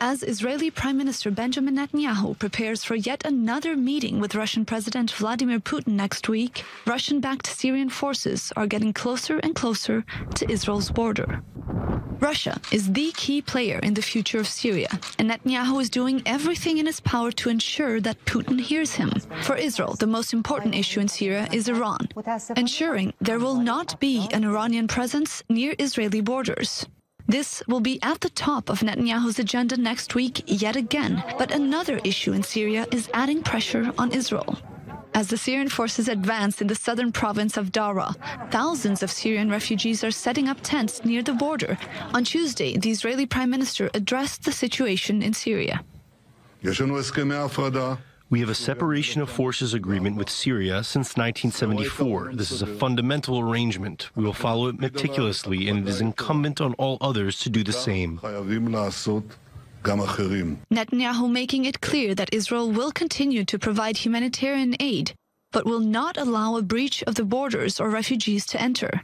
As Israeli Prime Minister Benjamin Netanyahu prepares for yet another meeting with Russian President Vladimir Putin next week, Russian-backed Syrian forces are getting closer and closer to Israel's border. Russia is the key player in the future of Syria, and Netanyahu is doing everything in his power to ensure that Putin hears him. For Israel, the most important issue in Syria is Iran, ensuring there will not be an Iranian presence near Israeli borders. This will be at the top of Netanyahu's agenda next week yet again, but another issue in Syria is adding pressure on Israel. As the Syrian forces advance in the southern province of Daraa, thousands of Syrian refugees are setting up tents near the border. On Tuesday, the Israeli Prime Minister addressed the situation in Syria. We have a separation of forces agreement with Syria since 1974. This is a fundamental arrangement. We will follow it meticulously, and it is incumbent on all others to do the same. Netanyahu making it clear that Israel will continue to provide humanitarian aid, but will not allow a breach of the borders or refugees to enter.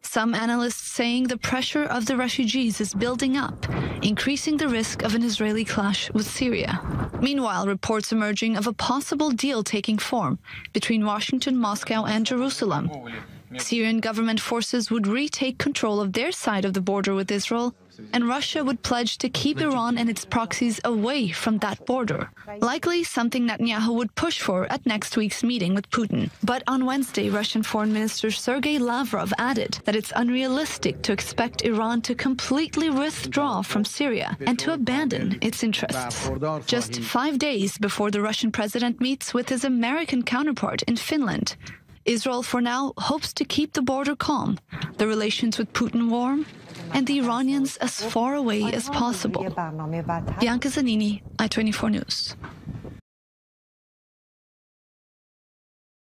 Some analysts saying the pressure of the refugees is building up, increasing the risk of an Israeli clash with Syria. Meanwhile, reports emerging of a possible deal taking form between Washington, Moscow, and Jerusalem. Syrian government forces would retake control of their side of the border with Israel, and Russia would pledge to keep Iran and its proxies away from that border. Likely something Netanyahu would push for at next week's meeting with Putin. But on Wednesday, Russian Foreign Minister Sergei Lavrov added that it's unrealistic to expect Iran to completely withdraw from Syria and to abandon its interests. Just 5 days before the Russian president meets with his American counterpart in Finland, Israel, for now, hopes to keep the border calm, the relations with Putin warm, and the Iranians as far away as possible. Bianca Zanini, I-24 News.